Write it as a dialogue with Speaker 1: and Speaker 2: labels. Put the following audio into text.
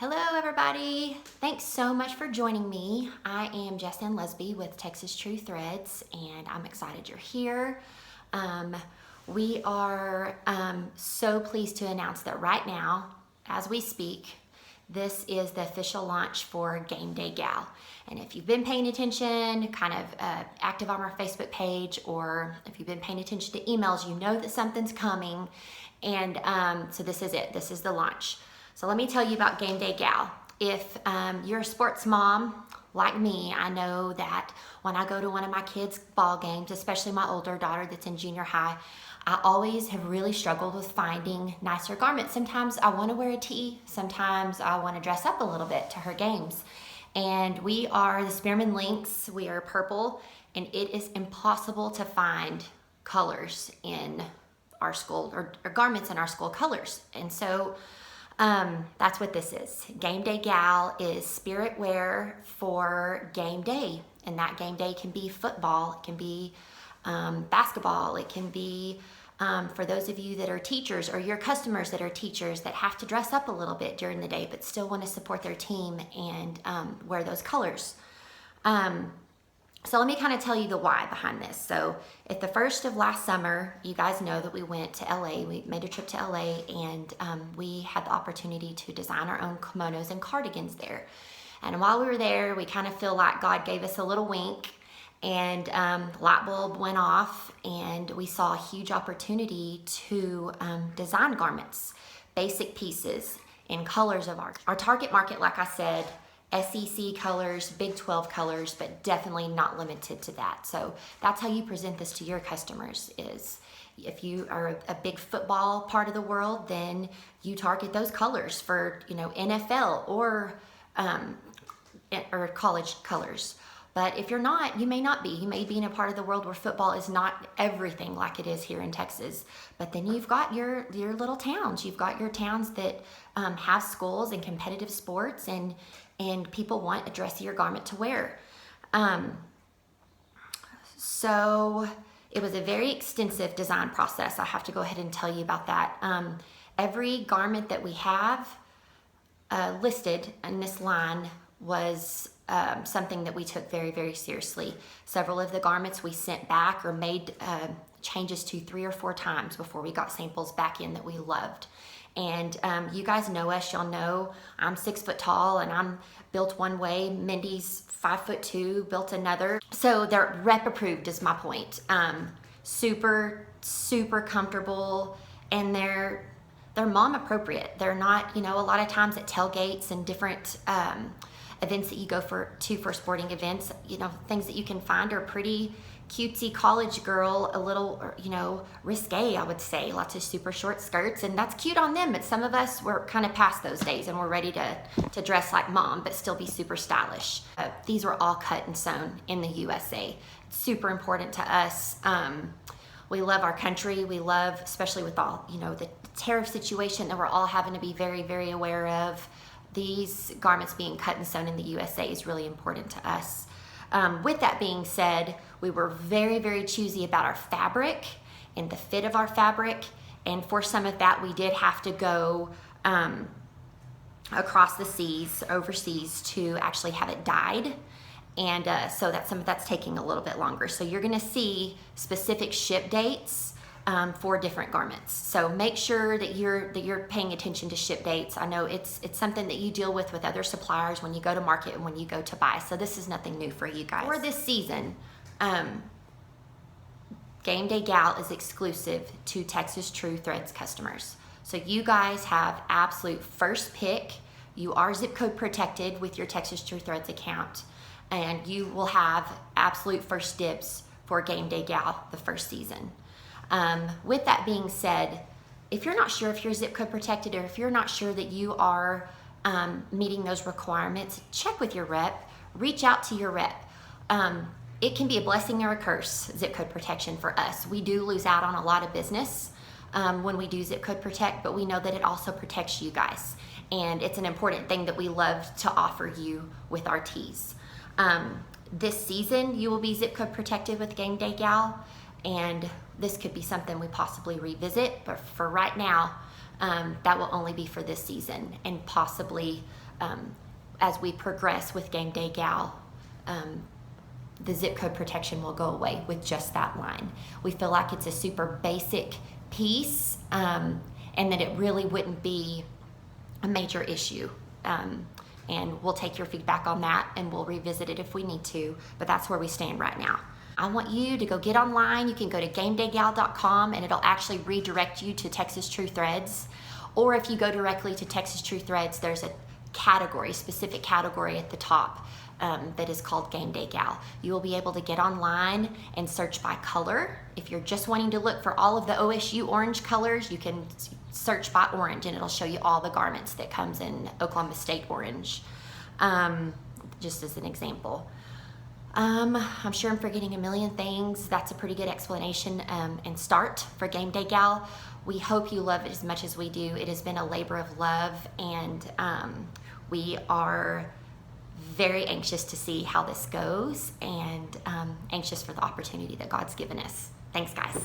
Speaker 1: Hello everybody, thanks so much for joining me. I am Jessalyn Lesby with Texas True Threads and I'm excited you're here. We are so pleased to announce that right now, as we speak, this is the official launch for GameDay Gal. And if you've been paying attention, kind of active on our Facebook page, or if you've been paying attention to emails, you know that something's coming. And so this is it, this is the launch. So let me tell you about GameDay Gal. If you're a sports mom like me, I know that when I go to one of my kids' ball games, especially my older daughter that's in junior high, I always have really struggled with finding nicer garments. Sometimes I want to wear a tee, sometimes I want to dress up a little bit to her games. And we are the Spearman Lynx, we are purple, and it is impossible to find colors in our school, or garments in our school colors. And so that's what this is. GameDay Gal is spirit wear for game day, and that game day can be football, it can be basketball, it can be for those of you that are teachers or your customers that are teachers that have to dress up a little bit during the day but still want to support their team and wear those colors. So let me kind of tell you the why behind this. So at the first of last summer, you guys know that we went to LA. We made a trip to LA and we had the opportunity to design our own kimonos and cardigans there. And while we were there, we kind of feel like God gave us a little wink and light bulb went off and we saw a huge opportunity to design garments, basic pieces in colors of ours. Our target market, like I said, SEC colors, Big 12 colors, but definitely not limited to that. So that's how you present this to your customers is if you are a big football part of the world, then you target those colors for, you know, NFL or college colors. But if you're not, you may not be. You may be in a part of the world where football is not everything like it is here in Texas. But then you've got your little towns. You've got your towns that have schools and competitive sports and people want a dressier garment to wear. So it was a very extensive design process. I have to go ahead and tell you about that. Every garment that we have listed in this line was something that we took very, very seriously. Several of the garments we sent back or made changes to 3 or 4 times before we got samples back in that we loved. And you guys know us, y'all know I'm 6 foot tall and I'm built one way. Mindy's 5'2", built another. So they're rep approved is my point. Super, super comfortable and they're mom appropriate. They're not, you know, a lot of times at tailgates and different events that you go to for sporting events, you know, things that you can find are pretty cutesy college girl, a little, you know, risque, I would say. Lots of super short skirts, and that's cute on them, but some of us, we're kind of past those days and we're ready to dress like mom, but still be super stylish. These were all cut and sewn in the USA. It's super important to us. We love our country. We love, especially with all, you know, the tariff situation that we're all having to be very, very aware of. These garments being cut and sewn in the USA is really important to us. With that being said, we were very, very choosy about our fabric and the fit of our fabric. And for some of that, we did have to go across the seas, overseas, to actually have it dyed. And so that's taking a little bit longer. So you're gonna see specific ship dates for different garments. So make sure that you're paying attention to ship dates. I know it's something that you deal with other suppliers when you go to market and when you go to buy. So this is nothing new for you guys. For this season, GameDay Gal is exclusive to Texas True Threads customers. So you guys have absolute first pick. You are zip code protected with your Texas True Threads account, and you will have absolute first dibs for GameDay Gal the first season. With that being said, if you're not sure if you're zip code protected or if you're not sure that you are meeting those requirements, check with your rep, reach out to your rep. It can be a blessing or a curse, zip code protection for us. We do lose out on a lot of business when we do zip code protect, but we know that it also protects you guys. And it's an important thing that we love to offer you with our tees. This season, you will be zip code protected with GameDay Gal, and this could be something we possibly revisit, but for right now, that will only be for this season, and possibly as we progress with GameDay Gal, the zip code protection will go away with just that line. We feel like it's a super basic piece, and that it really wouldn't be a major issue. And we'll take your feedback on that, and we'll revisit it if we need to, but that's where we stand right now. I want you to go get online. You can go to GameDayGal.com, and it'll actually redirect you to Texas True Threads. Or if you go directly to Texas True Threads, there's a specific category at the top that is called GameDay Gal. You will be able to get online and search by color. If you're just wanting to look for all of the OSU orange colors, you can search by orange, and it'll show you all the garments that comes in Oklahoma State orange, just as an example. I'm sure I'm forgetting a million things. That's a pretty good explanation and start for GameDay Gal. We hope you love it as much as we do. It has been a labor of love, and we are very anxious to see how this goes, and anxious for the opportunity that God's given us. Thanks, guys.